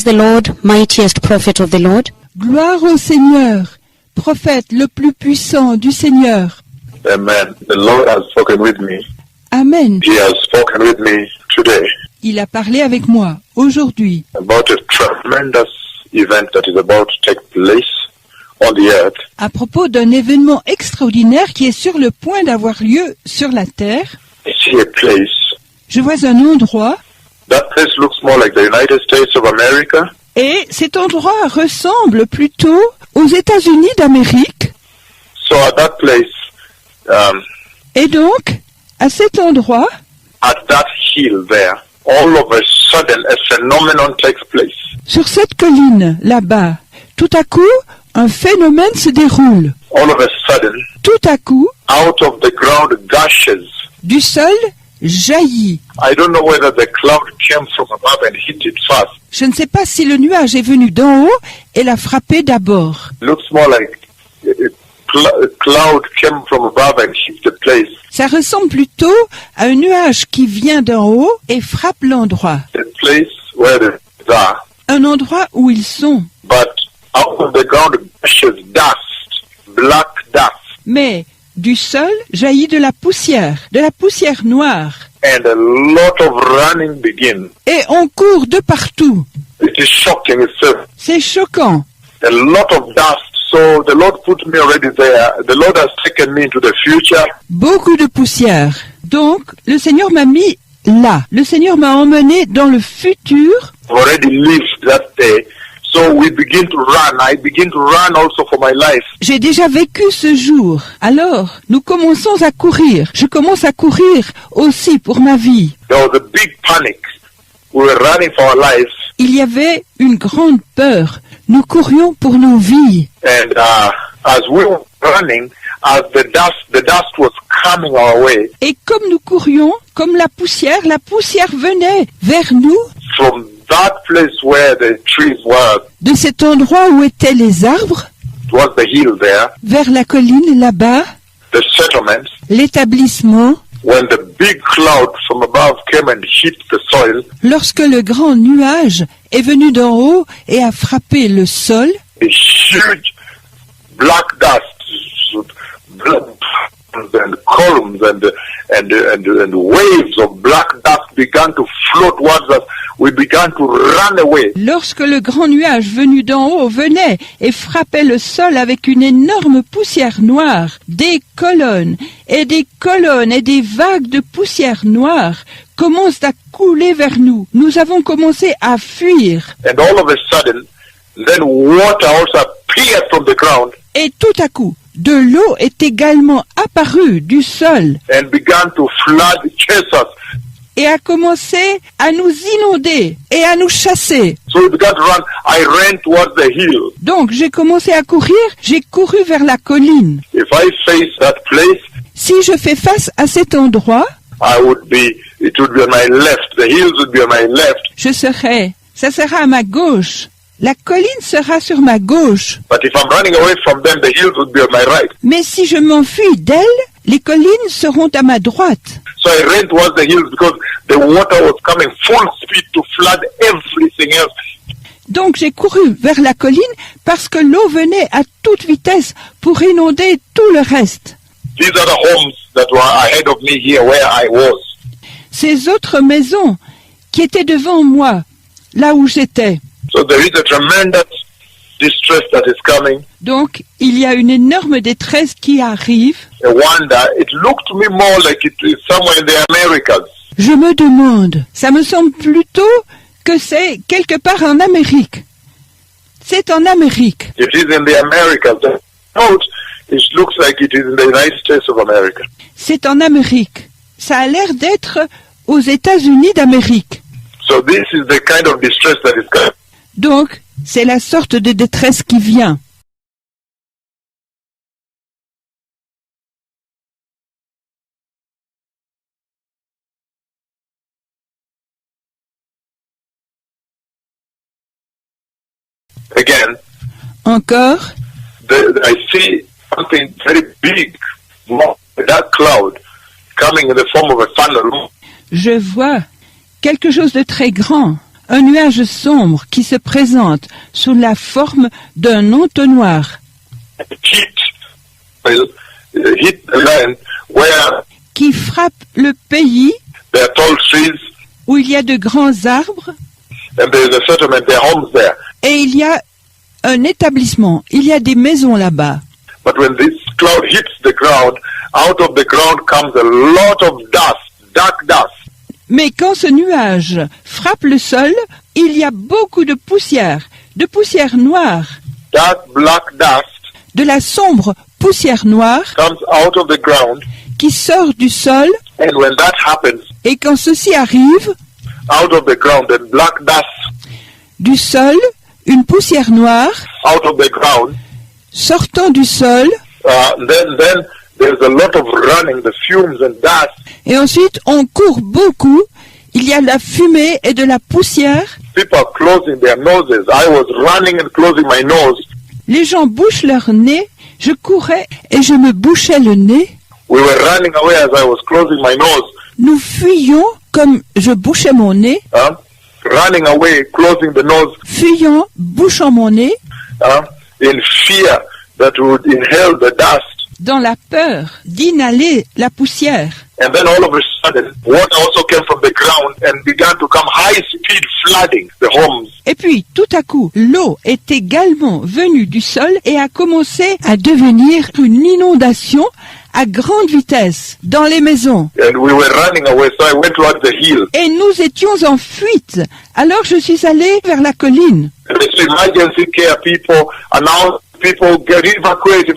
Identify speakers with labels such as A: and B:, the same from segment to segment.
A: the Lord, mightiest prophet of the Lord.
B: Gloire au Seigneur, prophète le plus puissant du Seigneur.
C: Amen. The Lord has spoken with me.
B: Amen.
C: He has spoken with me today
B: Il a parlé avec moi aujourd'hui
C: about a tremendous event that is about to take place on the earth.
B: à propos d'un événement extraordinaire qui est sur le point d'avoir lieu sur la terre.
C: I see a place.
B: Je vois un endroit
C: That place looks more like the United States of America.
B: et cet endroit ressemble plutôt aux États-Unis d'Amérique.
C: So at that place,
B: Et donc, à cet endroit,
C: at that hill there, all of a sudden a phenomenon takes place.
B: sur cette colline là-bas, tout à coup, un phénomène se déroule.
C: All of a sudden,
B: Tout à coup,
C: out of the ground gushes.
B: du sol jaillit.
C: I don't know whether the cloud came from above and hit it first.
B: Je ne sais pas si le nuage est venu d'en haut et l'a frappé d'abord.
C: Looks more like a cloud came from above and hit the place.
B: Ça ressemble plutôt à un nuage qui vient d'en haut et frappe l'endroit.
C: The place where they are.
B: Un endroit où ils sont.
C: But out of the ground gushes dust, black dust,
B: Mais du sol jaillit de la poussière noire.
C: and a lot of running begins.
B: Et on court de partout.
C: It is shocking itself.
B: C'est choquant.
C: A lot of dust. So the Lord put me already there. The Lord has taken me into the future.
B: Beaucoup de poussière. Donc, le Seigneur m'a mis là. Le Seigneur m'a emmené dans le futur.
C: I've already lived that day. So we begin to run. I begin to run also for my life.
B: J'ai déjà vécu ce jour. Alors, nous commençons à courir. Je commence à courir aussi pour ma vie.
C: There was a big panic. We were running for our lives.
B: Il y avait une grande peur. Nous courions pour nos vies.
C: And as we were running, as the dust was coming our way
B: Et comme nous courions, comme la poussière venait vers nous
C: from that place where the trees were,
B: de cet endroit où étaient les arbres,
C: towards the hill there,
B: vers la colline là-bas,
C: the settlements.
B: l'établissement.
C: When the big cloud from above came and hit the soil,
B: Lorsque le grand nuage est venu d'en haut et a frappé le sol,
C: a huge black dust, and columns and waves of black dust began to float towards us. We began to run away.
B: lorsque le grand nuage venu d'en haut venait et frappait le sol avec une énorme poussière noire, des colonnes et des vagues de poussière noire commencent à couler vers nous. Nous avons commencé à fuir.
C: And all of a sudden, then water also appeared from the ground
B: Et tout à coup, de l'eau est également apparue du sol
C: and began to flood, chase us.
B: et a commencé à nous inonder et à nous chasser.
C: So we began to run. I ran towards the hill.
B: Donc j'ai commencé à courir, j'ai couru vers la colline.
C: If I face that place,
B: Si je fais face à cet endroit,
C: it would be on my left. The hills would be on my left.
B: ça sera à ma gauche. La colline sera sur ma gauche.
C: But if I'm running away from them, the hills would be on my right.
B: Mais si je m'enfuis d'elle, les collines seront à ma droite.
C: So I ran towards the hills because the water was coming full speed to flood everything else.
B: Donc j'ai couru vers la colline parce que l'eau venait à toute vitesse pour inonder tout le reste.
C: These are the homes that were ahead of me here where I was.
B: Ces autres maisons qui étaient devant moi, là où j'étais.
C: So there is a tremendous distress that is coming.
B: Donc il y a une énorme détresse qui arrive.
C: I wonder, it looked to me more like it is somewhere in the Americas.
B: Je me demande, ça me semble plutôt que c'est quelque part en Amérique. C'est en Amérique.
C: It is in the Americas. The note, it looks like it is in the United States of America.
B: C'est en Amérique. Ça a l'air d'être aux États-Unis d'Amérique.
C: So this is the kind of distress that is coming.
B: Donc, c'est la sorte de détresse qui vient.
C: Again,
B: Encore,
C: I see something very big, that cloud, coming in the form of a funnel.
B: je vois quelque chose de très grand, un nuage sombre qui se présente sous la forme d'un entonnoir
C: hit the land where
B: qui frappe le pays
C: there are tall trees
B: où il y a de grands arbres
C: and there is a settlement, there are homes there.
B: et il y a un établissement, il y a des maisons là-bas.
C: But when this cloud hits the ground, out of the ground comes a lot of dust, dark dust.
B: Mais quand ce nuage frappe le sol, il y a beaucoup de poussière noire,
C: Dark black dust
B: de la sombre poussière noire
C: comes out of the ground,
B: qui sort du sol.
C: and when that happens,
B: Et quand ceci arrive,
C: out of the ground, the black dust
B: du sol, une poussière noire
C: out of the ground,
B: sortant du sol,
C: then there's a lot of running, the fumes and dust.
B: et ensuite on court beaucoup, il y a de la fumée et de la poussière,
C: People are closing their noses. I was running and closing my nose.
B: les gens bouchent leur nez, je courais et je me bouchais le nez,
C: We were running away as I was closing my nose.
B: nous fuyions comme je bouchais mon nez,
C: Running away, closing the nose,
B: fuyant, bouchant mon nez,
C: in fear that we would inhale the dust.
B: dans la peur d'inhaler la poussière.
C: And then all of a sudden, water also came from the ground and began to come high-speed flooding the homes.
B: Et puis, tout à coup, l'eau est également venue du sol et a commencé à devenir une inondation à grande vitesse dans les maisons.
C: And we were running away, so I went towards the hill.
B: Et nous étions en fuite. Alors je suis allé vers la colline.
C: And this emergency care people announced, people get evacuate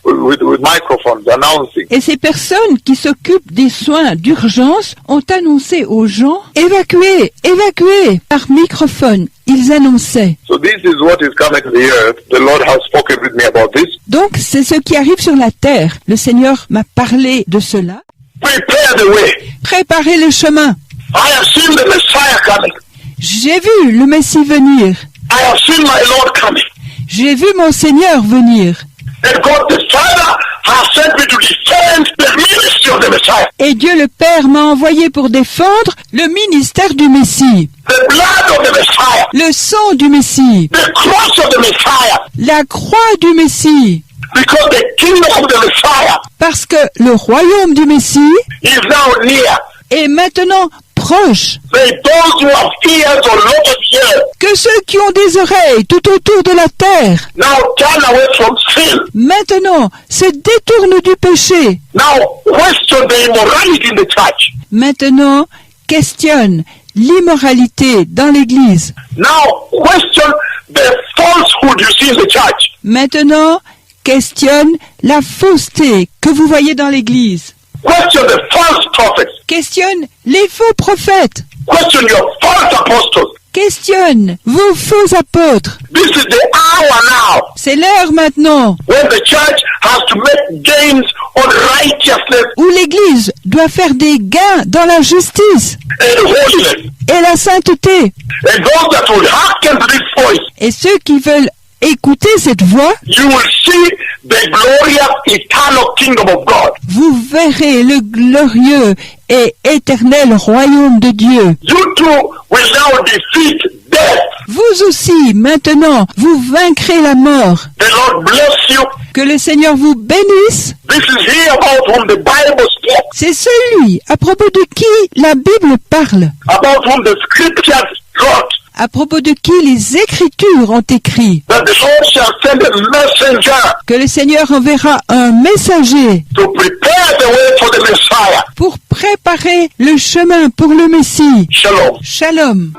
C: with microphones announcing.
B: Et ces personnes qui s'occupent des soins d'urgence ont annoncé aux gens « Évacuez, évacuez !» Par microphone, ils annonçaient.
C: So this is what is coming to the earth. The Lord has spoken with me about this.
B: Donc c'est ce qui arrive sur la terre. Le Seigneur m'a parlé de cela.
C: Prepare the way.
B: Préparez le chemin.
C: I have seen the Messiah coming.
B: J'ai vu le Messie venir.
C: I have seen my Lord coming.
B: J'ai vu mon Seigneur venir.
C: And God the Father has sent me to defend the ministry of the Messiah.
B: Et Dieu le Père m'a envoyé pour défendre le ministère du Messie.
C: The blood of the Messiah.
B: Le sang du Messie.
C: The cross of the Messiah.
B: La croix du Messie.
C: Because the kingdom of the Messiah
B: Parce que le royaume du Messie
C: is now near.
B: est maintenant proche.
C: May those who have ears or lot of ears
B: Que ceux qui ont des oreilles tout autour de la terre,
C: now turn away from sin.
B: maintenant, se détournent du péché.
C: Now question the immorality in the church.
B: Maintenant, questionnent l'immoralité dans l'Église.
C: Now question the falsehood you see in the church.
B: Maintenant, questionne la fausseté que vous voyez dans l'Église.
C: Question the false prophets.
B: Questionne les faux prophètes.
C: Question your false apostles.
B: Questionne vos faux apôtres.
C: This is the hour now
B: C'est l'heure maintenant
C: when the church has to make gains on righteousness
B: où l'Église doit faire des gains dans la justice
C: and holiness.
B: et la sainteté.
C: And those that will hearken to this voice,
B: Et ceux qui veulent écouter cette voix,
C: you will see the glorious eternal kingdom of God.
B: vous verrez le glorieux et éternel royaume de Dieu.
C: You too will now defeat death.
B: Vous aussi, maintenant, vous vaincrez la mort.
C: The Lord bless you.
B: Que le Seigneur vous bénisse.
C: This is he about whom the Bible spoke,
B: C'est celui à propos de qui la Bible parle,
C: about whom the scriptures wrote,
B: à propos de qui les Écritures ont écrit.
C: that the Lord shall send a messenger
B: Que le Seigneur enverra un messager
C: to prepare the way for the Messiah.
B: pour préparer le chemin pour le Messie.
C: Shalom.
B: Shalom.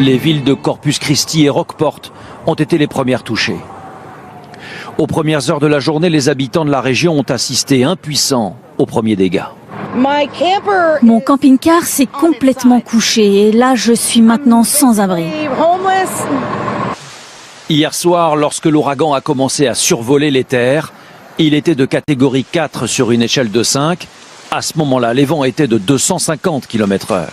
D: Les villes de Corpus Christi et Rockport ont été les premières touchées. Aux premières heures de la journée, les habitants de la région ont assisté impuissants aux premiers dégâts.
E: Mon camping-car s'est complètement couché et là je suis maintenant sans abri.
D: Hier soir, lorsque l'ouragan a commencé à survoler les terres, il était de catégorie 4 sur une échelle de 5. À ce moment-là, les vents étaient de 250 km/h.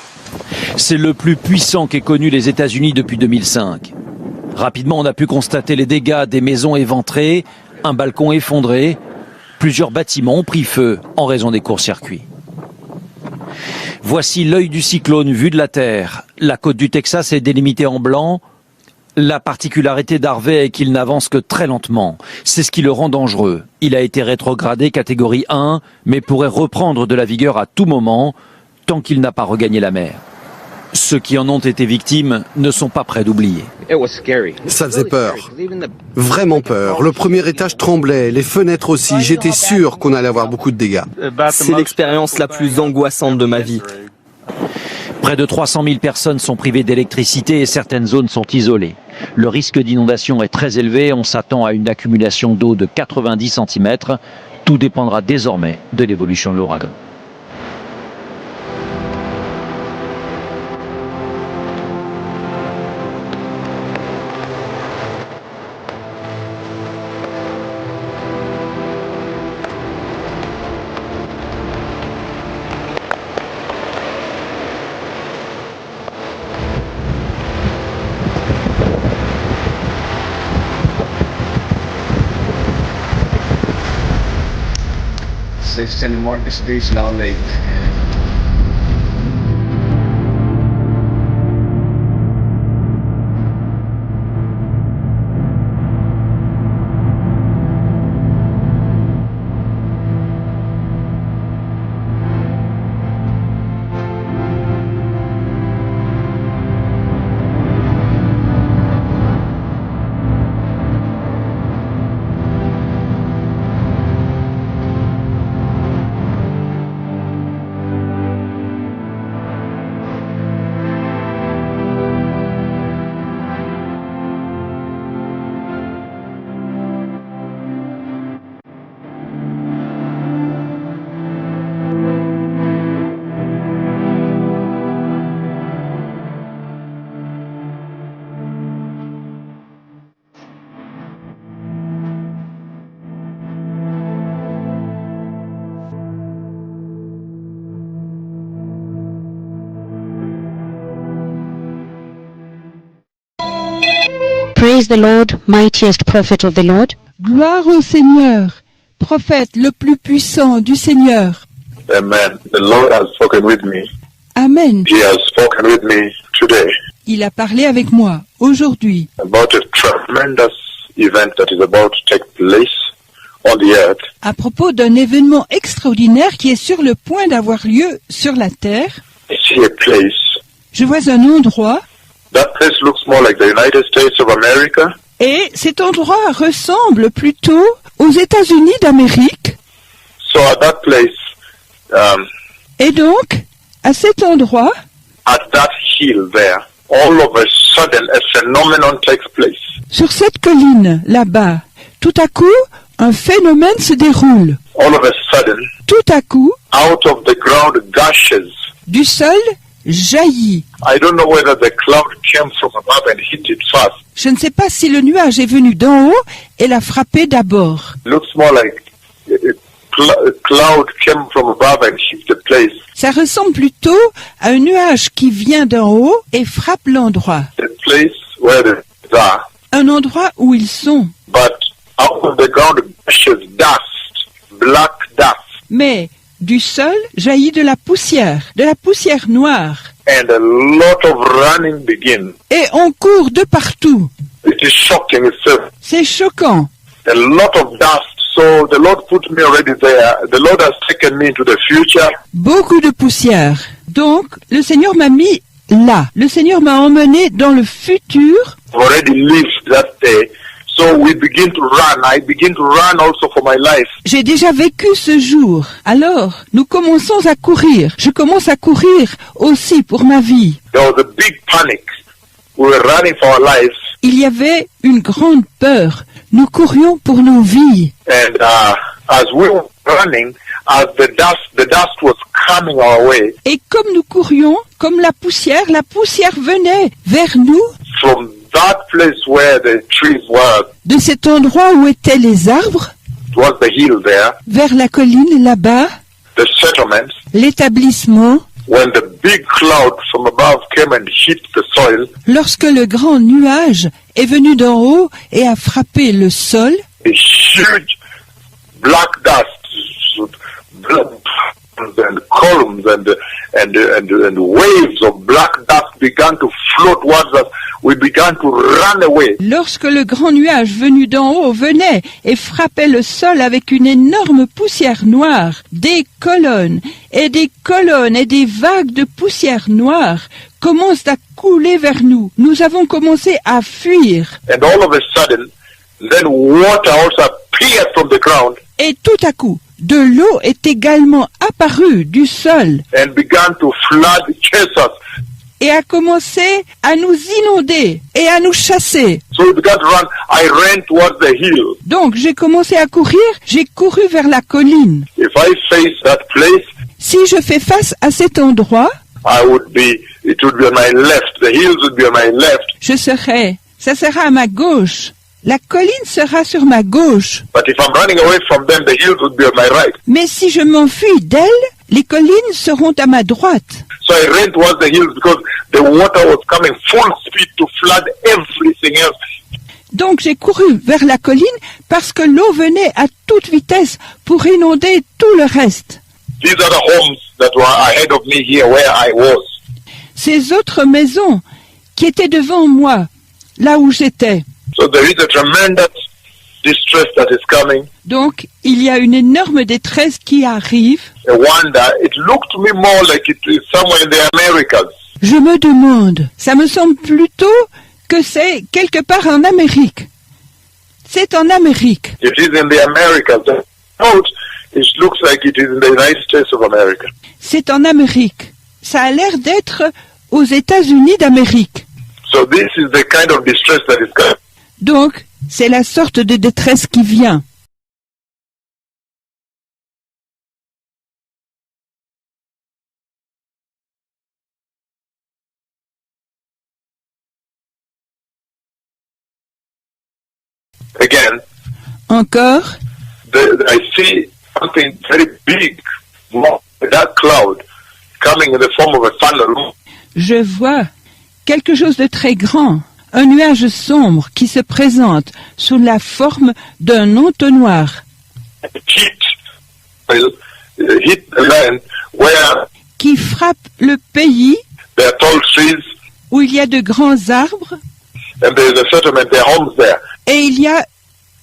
D: C'est le plus puissant qu'aient connu les États-Unis depuis 2005. Rapidement, on a pu constater les dégâts des maisons éventrées, un balcon effondré. Plusieurs bâtiments ont pris feu en raison des courts-circuits. Voici l'œil du cyclone vu de la Terre. La côte du Texas est délimitée en blanc. La particularité d'Harvey est qu'il n'avance que très lentement. C'est ce qui le rend dangereux. Il a été rétrogradé catégorie 1, mais pourrait reprendre de la vigueur à tout moment, tant qu'il n'a pas regagné la mer. Ceux qui en ont été victimes ne sont pas prêts d'oublier.
F: Ça faisait peur. Vraiment peur. Le premier étage tremblait, les fenêtres aussi. J'étais sûr qu'on allait avoir beaucoup de dégâts.
G: C'est l'expérience la plus angoissante de ma vie.
D: Près de 300 000 personnes sont privées d'électricité et certaines zones sont isolées. Le risque d'inondation est très élevé. On s'attend à une accumulation d'eau de 90 cm. Tout dépendra désormais de l'évolution de l'ouragan.
A: Praise the Lord, mightiest prophet of the Lord.
B: Gloire au Seigneur, prophète le plus puissant du Seigneur.
C: Amen. The Lord has spoken with me.
B: Amen.
C: He has spoken with me today
B: Il a parlé avec moi aujourd'hui
C: about a tremendous event that is about to take place on the earth.
B: à propos d'un événement extraordinaire qui est sur le point d'avoir lieu sur la terre.
C: I see a place.
B: Je vois un endroit
C: That place looks more like the United States of America.
B: et cet endroit ressemble plutôt aux États-Unis d'Amérique.
C: So at that place,
B: Et donc, à cet endroit,
C: at that hill there, all of a sudden a phenomenon takes place.
B: sur cette colline là-bas, tout à coup, un phénomène se déroule.
C: All of a sudden,
B: Tout à coup,
C: out of the ground gushes.
B: du sol jaillit.
C: I don't know whether the cloud came from above and hit it first.
B: Je ne sais pas si le nuage est venu d'en haut et l'a frappé d'abord.
C: Looks more like a cloud came from above and hit the place.
B: Ça ressemble plutôt à un nuage qui vient d'en haut et frappe l'endroit.
C: The place where they are.
B: Un endroit où ils sont.
C: But out of the ground gushes dust, black dust.
B: Mais du sol jaillit de la poussière noire.
C: And a lot of running begins.
B: Et on court de partout.
C: It is shocking itself.
B: C'est choquant.
C: A lot of dust. So the Lord put me already there. The Lord has taken me into the future.
B: Beaucoup de poussière. Donc, le Seigneur m'a mis là. Le Seigneur m'a emmené dans le futur.
C: I've already lived that day. So we begin to run. I begin to run also for my life.
B: J'ai déjà vécu ce jour. Alors, nous commençons à courir. Je commence à courir aussi pour ma vie.
C: There was a big panic We were running for our lives,
B: Il y avait une grande peur. Nous courions pour nos vies.
C: and as we were running, as the dust was coming our way
B: Et comme nous courions, comme la poussière venait vers nous,
C: from that place where the trees were.
B: de cet endroit où étaient les arbres,
C: It was the hill there,
B: vers la colline là-bas,
C: the settlements.
B: l'établissement.
C: When the big cloud from above came and hit the soil,
B: Lorsque le grand nuage est venu d'en haut et a frappé le sol,
C: a huge black dust, and columns and waves of black dust began to float towards us. We began to run away.
B: lorsque le grand nuage venu d'en haut venait et frappait le sol avec une énorme poussière noire, des colonnes et des vagues de poussière noire commencent à couler vers nous. Nous avons commencé à fuir.
C: And all of a sudden, then water also appeared from the ground
B: Et tout à coup, de l'eau est également apparue du sol
C: and began to flood, chase us.
B: et a commencé à nous inonder et à nous chasser.
C: So we began to run. I ran towards the hill.
B: Donc j'ai commencé à courir, j'ai couru vers la colline.
C: If I face that place,
B: Si je fais face à cet endroit,
C: it would be on my left. The hills would be on my left.
B: ça sera à ma gauche. La colline sera sur ma gauche.
C: But if I'm running away from them, the hills would be on my right.
B: Mais si je m'enfuis d'elle, les collines seront à ma droite.
C: So I ran towards the hills because the water was coming full speed to flood everything else.
B: Donc j'ai couru vers la colline parce que l'eau venait à toute vitesse pour inonder tout le reste.
C: These are the homes that were ahead of me here where I was.
B: Ces autres maisons qui étaient devant moi, là où j'étais.
C: So there is a tremendous distress that is coming.
B: Donc il y a une énorme détresse qui arrive.
C: I wonder, it looked to me more like it is somewhere in the Americas.
B: Je me demande, ça me semble plutôt que c'est quelque part en Amérique. C'est en Amérique.
C: It is in the Americas. The note, it looks like it is in the United States of America.
B: C'est en Amérique. Ça a l'air d'être aux États-Unis d'Amérique.
C: So this is the kind of distress that is coming.
B: Donc, c'est la sorte de détresse qui vient.
C: Again,
B: Encore,
C: I see something very big, that cloud, coming in the form of a thunder.
B: je vois quelque chose de très grand, un nuage sombre qui se présente sous la forme d'un entonnoir
C: Hit the land where
B: qui frappe le pays
C: there are tall trees
B: où il y a de grands arbres
C: and there is a settlement, there are homes there.
B: et il y a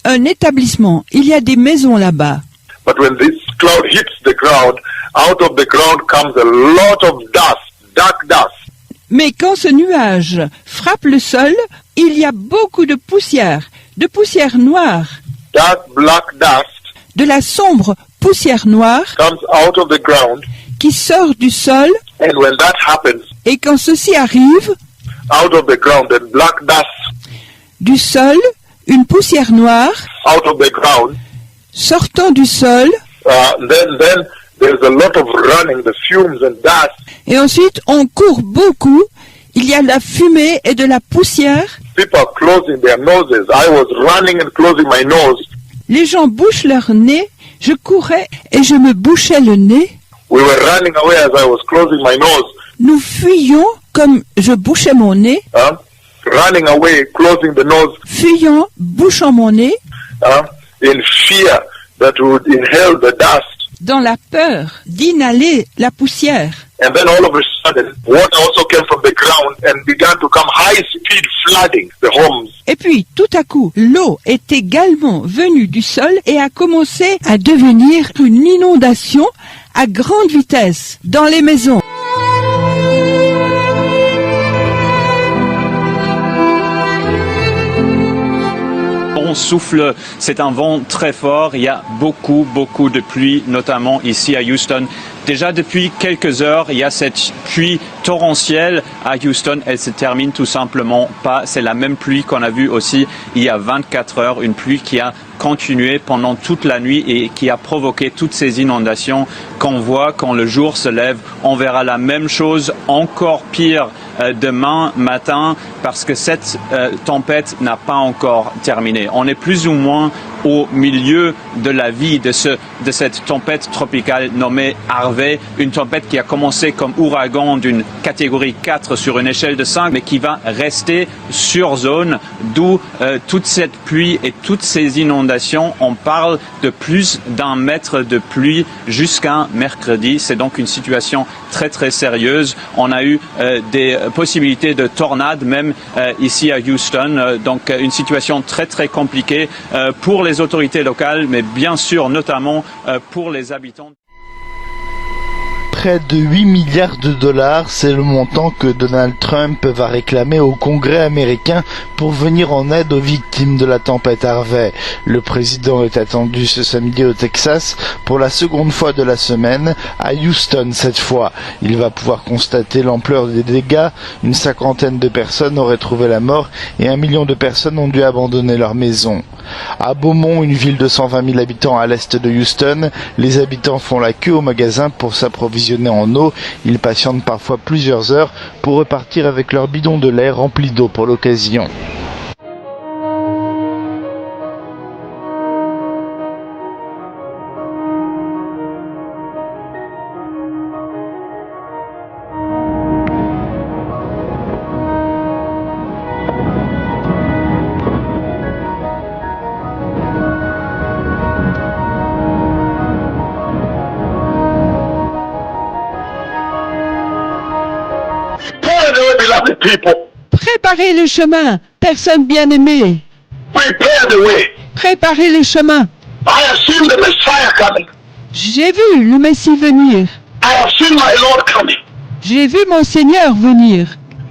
B: un établissement, il y a des maisons là-bas.
C: But when this cloud hits the ground, out of the ground comes a lot of dust, dark dust.
B: Mais quand ce nuage frappe le sol, il y a beaucoup de poussière noire,
C: Dark black dust
B: de la sombre poussière noire
C: comes out of the ground,
B: qui sort du sol,
C: and when that happens,
B: et quand ceci arrive,
C: out of the ground, the black dust
B: du sol, une poussière noire,
C: out of the ground,
B: sortant du sol,
C: then there's a lot of running, the fumes and dust.
B: et ensuite on court beaucoup, il y a de la fumée et de la poussière,
C: People are closing their noses. I was running and closing my nose.
B: les gens bouchent leur nez, je courais et je me bouchais le nez,
C: We were running away as I was closing my nose.
B: nous fuyions comme je bouchais mon nez,
C: Running away, closing the nose,
B: fuyant, bouchant mon nez,
C: in fear that we would inhale the dust.
B: dans la peur d'inhaler la poussière.
C: And then all of a sudden, water also came from the ground and began to come high-speed flooding the homes.
B: Et puis, tout à coup, l'eau est également venue du sol et a commencé à devenir une inondation à grande vitesse dans les maisons.
H: vent souffle, c'est un vent très fort. Il y a beaucoup de pluie, notamment ici à Houston. Déjà depuis quelques heures, il y a cette pluie torrentielle à Houston. Elle se termine tout simplement pas. C'est la même pluie qu'on a vue aussi il y a 24 heures. Une pluie qui a continué pendant toute la nuit et qui a provoqué toutes ces inondations qu'on voit quand le jour se lève. On verra la même chose, encore pire demain matin, parce que cette tempête n'a pas encore terminé. On est plus ou moins au milieu de la vie de cette tempête tropicale nommée Harvey, une tempête qui a commencé comme ouragan d'une catégorie 4 sur une échelle de 5, mais qui va rester sur zone, d'où toute cette pluie et toutes ces inondations. On parle de plus d'1 mètre de pluie jusqu'à mercredi. C'est donc une situation très sérieuse. On a eu des possibilités de tornades même ici à Houston, donc une situation très compliquée pour les autorités locales, mais bien sûr notamment pour les habitants.
I: Près de 8 milliards de dollars, c'est le montant que Donald Trump va réclamer au Congrès américain pour venir en aide aux victimes de la tempête Harvey. Le président est attendu ce samedi au Texas pour la seconde fois de la semaine, à Houston cette fois. Il va pouvoir constater l'ampleur des dégâts. Une 50aine de personnes auraient trouvé la mort et 1 million de personnes ont dû abandonner leur maison. À Beaumont, une ville de 120 000 habitants à l'est de Houston, les habitants font la queue au magasin pour s'approvisionner en eau. Ils patientent parfois plusieurs heures pour repartir avec leur bidon de lait rempli d'eau pour l'occasion.
B: Préparez le chemin, personne bien-aimée.
C: Prepare the way.
B: Préparez le chemin.
C: I have seen the Messiah coming.
B: J'ai vu le Messie venir.
C: I have seen my Lord coming.
B: J'ai vu mon Seigneur venir.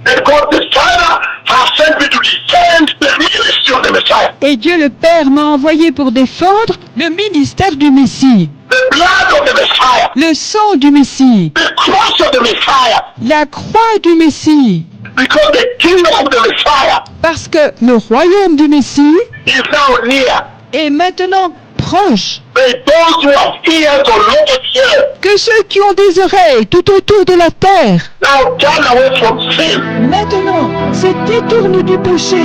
C: And God the Father has sent me to defend the ministry of the Messiah.
B: Et Dieu le Père m'a envoyé pour défendre le ministère du Messie.
C: The blood of the Messiah.
B: Le sang du Messie.
C: The cross of the Messiah.
B: La croix du Messie.
C: Because the kingdom of the Messiah
B: Parce que le royaume du Messie
C: is now near.
B: est maintenant proche.
C: May those who have ears or not hear.
B: Que ceux qui ont des oreilles tout autour de la terre
C: Now turn away from sin.
B: maintenant se détournent du péché